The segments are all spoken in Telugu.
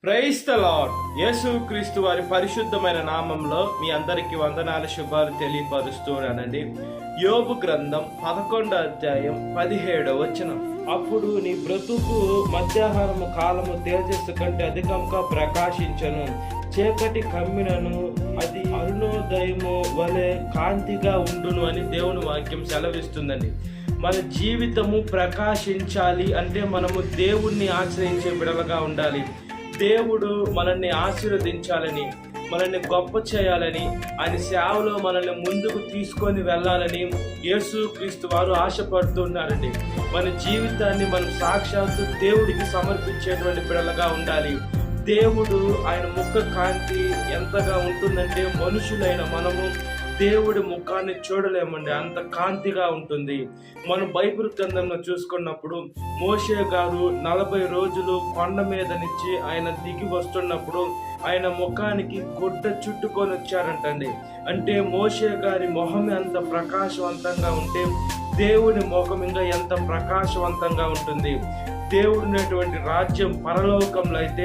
Praise the lord. యేసు క్రీస్తు వారి పరిశుద్ధమైన నామంలో మీ అందరికీ వందనాలు, శుభాలు తెలియపరుస్తున్నానండి. యోబు గ్రంథం 11వ అధ్యాయం 17వ వచనం. అప్పుడు నీ బ్రతుకు మధ్యాహ్నము కాలము తేజస్సు కంటే అధికంగా ప్రకాశించను, చీకటి కమ్మినను అది అరుణోదయము వలె కాంతిగా ఉండును అని దేవుని వాక్యం సెలవిస్తుందండి. మన జీవితము ప్రకాశించాలి అంటే మనము దేవుణ్ణి ఆశ్రయించే బిడలుగా ఉండాలి. దేవుడు మనల్ని ఆశీర్వదించాలని, మనల్ని గొప్ప చేయాలని, ఆయన సేవలో మనల్ని ముందుకు తీసుకొని వెళ్ళాలని యేసు క్రీస్తు వారు ఆశపడుతున్నారండి. మన జీవితాన్ని మనం సాక్షాత్తు దేవుడికి సమర్పించేటువంటి బిడలుగా ఉండాలి. దేవుడు ఆయన ముఖ కాంతి ఎంతగా ఉంటుందంటే మనుషులైన మనము దేవుడి ముఖాన్ని చూడలేమండి, అంత కాంతిగా ఉంటుంది. మనం బైబిల్ గ్రంథంలో చూసుకున్నప్పుడు మోషే గారు 40 రోజులు కొండ మీద నుంచి ఆయన దిగి వస్తున్నప్పుడు ఆయన ముఖానికి గుడ్డ చుట్టుకొని వచ్చారంటండి. అంటే మోషే గారి మొహం ఎంత ప్రకాశవంతంగా ఉంటే దేవుని ముఖం ఇంకా ఎంత ప్రకాశవంతంగా ఉంటుంది. దేవుడున్నటువంటి రాజ్యం పరలోకంలో అయితే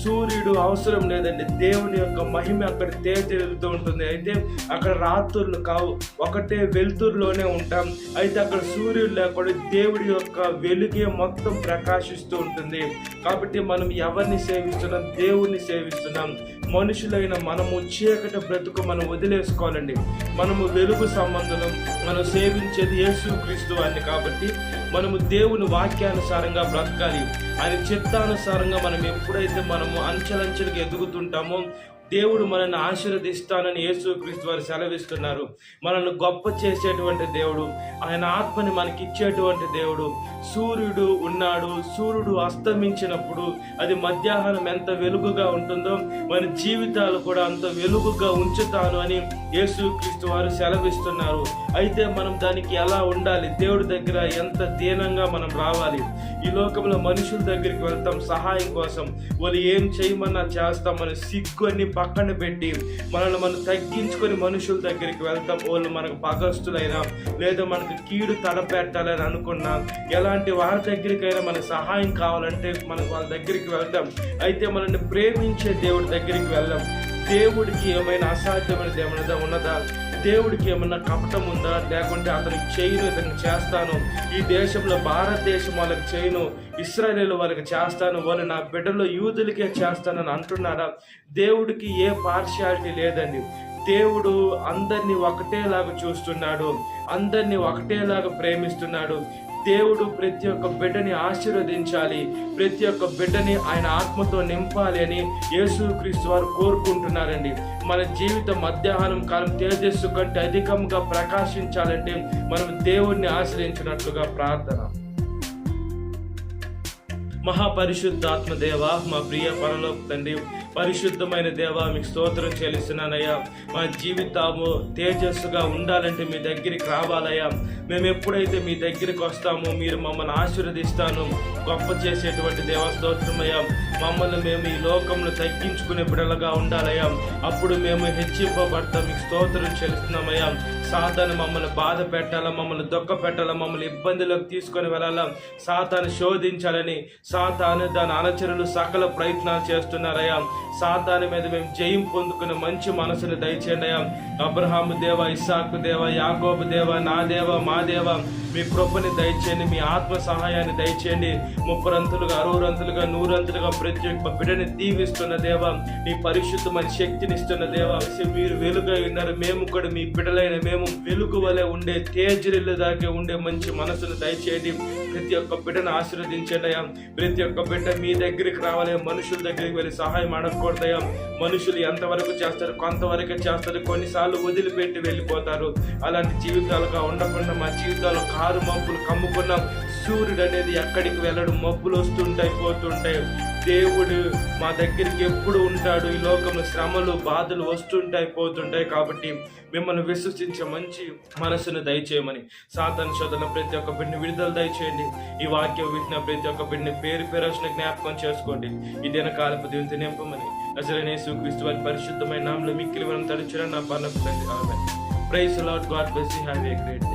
సూర్యుడు అవసరం లేదండి. దేవుని యొక్క మహిమ అక్కడ తేజెలుతూ ఉంటుంది. అయితే అక్కడ రాత్రులు కావు, ఒకటే వెలుతురులోనే ఉంటాం. అయితే అక్కడ సూర్యుడు లేకుండా దేవుడి యొక్క వెలుగే మొత్తం ప్రకాశిస్తూ ఉంటుంది. కాబట్టి మనం ఎవరిని సేవిస్తున్నాం? దేవుణ్ణి సేవిస్తున్నాం. మనుషులైన మనము చీకటి బ్రతుకు మనం వదిలేసుకోవాలండి. మనము వెలుగు సంబంధం, మనం సేవించేది యేసు క్రీస్తు వారిని. కాబట్టి మనము దేవుని వాక్యానుసారంగా బ్రతకాలి. ఆయన చిత్తానుసారంగా మనం ఎప్పుడైతే మనము అంచెలంచెలుగా ఎదుగుతుంటామో దేవుడు మనల్ని ఆశీర్వదిస్తానని యేసు క్రీస్తు వారు సెలవిస్తున్నారు. మనల్ని గొప్ప చేసేటువంటి దేవుడు, ఆయన ఆత్మని మనకి ఇచ్చేటువంటి దేవుడు. సూర్యుడు ఉన్నాడు, సూర్యుడు అస్తమించినప్పుడు అది మధ్యాహ్నం ఎంత వెలుగుగా ఉంటుందో మన జీవితాలు కూడా అంత వెలుగుగా ఉంచుతాను అని యేసు క్రీస్తు వారు సెలవిస్తున్నారు. అయితే మనం దానికి ఎలా ఉండాలి? దేవుడి దగ్గర ఎంత దీనంగా మనం రావాలి. ఈ లోకంలో మనుషుల దగ్గరికి వెళ్తాం సహాయం కోసం, వాళ్ళు ఏం చేయమన్నా చేస్తాం. మన సిగ్గుని పక్కన పెట్టి మనల్ని మనం తగ్గించుకొని మనుషుల దగ్గరికి వెళ్తాం. వాళ్ళు మనకు పగస్తులైనా లేదా మనకు కీడు తలపెట్టాలని అనుకున్నా, ఎలాంటి వారి దగ్గరికైనా మనకు సహాయం కావాలంటే మనం వాళ్ళ దగ్గరికి వెళ్తాం. అయితే మనల్ని ప్రేమించే దేవుడి దగ్గరికి వెళ్దాం. దేవుడికి ఏమైనా అసాధ్యమైనది ఏమైనా ఉన్నదా? దేవుడికి ఏమన్నా కపటం ఉందా? లేకుంటే అతనికి చేయను, ఇతనికి చేస్తాను, ఈ దేశంలో భారతదేశం వాళ్ళకి చేయను, ఇశ్రాయేలు వాళ్ళకి చేస్తాను, వాళ్ళు నా బిడ్డలో యూదులకే చేస్తానని అంటున్నారా? దేవుడికి ఏ పార్షియాలిటీ లేదండి. దేవుడు అందరినీ ఒకటేలాగా చూస్తున్నాడు, అందరినీ ఒకటేలాగా ప్రేమిస్తున్నాడు. దేవుడు ప్రతి ఒక్క బిడ్డని ఆశీర్వదించాలి, ప్రతి ఒక్క బిడ్డని ఆయన ఆత్మతో నింపాలి అని యేసు క్రీస్తు వారు కోరుకుంటున్నారండి. మన జీవితం మధ్యాహ్నం కాలం తేజస్సు కంటే అధికంగా ప్రకాశించాలంటే మనం దేవుణ్ణి ఆశ్రయించినట్లుగా ప్రార్థన. మహాపరిశుద్ధాత్మ దేవ, మా ప్రియ పరలోక తండ్రి, పరిశుద్ధమైన దేవ, మీకు స్తోత్రం చెల్లిస్తున్నానయ్యా. మా జీవితము తేజస్సుగా ఉండాలంటే మీ దగ్గరికి రావాలయ్యా. మేము ఎప్పుడైతే మీ దగ్గరికి వస్తామో మీరు మమ్మల్ని ఆశీర్వదిస్తాను, గొప్ప చేసేటువంటి దేవ స్తోత్రమయ్యా. మమ్మల్ని మేము ఈ లోకంలో తగ్గించుకునే బిడలుగా ఉండాలయ్యా. అప్పుడు మేము హెచ్చింపబడతాం. మీకు స్తోత్రం చెల్లిస్తున్నామయ్యా. సాతాను మమ్మల్ని బాధ పెట్టాలా, మమ్మల్ని దుఃఖ పెట్టాలా, మమ్మల్ని ఇబ్బందిలోకి తీసుకొని వెళ్ళాలా, సాతాను శోధించాలని సాతాను దాని అనుచరులు సకల ప్రయత్నాలు చేస్తున్నారయ్యా. సాతాను మీద మేము జయం పొందుకునే మంచి మనసుని దయచేయండి అయ్యా. అబ్రహాము దేవ, ఇస్సాకు దేవ, యాకోబు దేవ, నా దేవ, మా దేవ, మీ కృపని దయచేయండి, మీ ఆత్మ సహాయాన్ని దయచేయండి. 30 రంతులుగా 60 రంతులుగా 100 రంతులుగా ప్రతి ఒక్క బిడ్డని దీవిస్తున్న దేవ, మీ పరిశుద్ధమైన శక్తిని ఇస్తున్న దేవ, మీరు వెలుగై ఉన్నారు. మేము కూడా మీ బిడ్డలైన మేము వెలుగు వలె ఉండే తేజరిల్లు దాకా ఉండే మంచి మనసును దయచేయండి. ప్రతి ఒక్క బిడ్డను ఆశీర్వదించండి అయ్యా. ప్రతి ఒక్క బిడ్డ మీ దగ్గరికి రావాలి, మనుషుల దగ్గరికి వెళ్ళి సహాయం అడగకూడదయ్యా. మనుషులు ఎంతవరకు చేస్తారు? కొంతవరకే చేస్తారు, కొన్నిసార్లు వదిలిపెట్టి వెళ్ళిపోతారు. అలాంటి జీవితాలుగా ఉండకుండా మా జీవితాలు కారు మబ్బులు కమ్ముకున్నాం. సూర్యుడు అనేది ఎక్కడికి వెళ్ళడు, మబ్బులు వస్తుంటాయి పోతుంటాయి. దేవుడు మా దగ్గరికి ఎప్పుడు ఉంటాడు. ఈ లోకంలో శ్రమలు బాధలు వస్తుంటాయి పోతుంటాయి. కాబట్టి మిమ్మల్ని విశ్వసించే మంచి మనసును దయచేయమని, సాతాను శోధన ప్రతి ఒక్క బిడ్డని విడుదల దయచేయండి. ఈ వాక్యం వింటున్న ప్రతి ఒక్క బిడ్డని పేరు పేరు జ్ఞాపకం చేసుకోండి. ఈ దినకాలపు దీవితో నింపమని నజరేయుడైన యేసుక్రీస్తు వారి పరిశుద్ధమైన నామములో మిక్కిలి మనం తడుచున నా పరలోక తండ్రి. ఆమేన్. Praise the Lord. God bless you. Have a great day.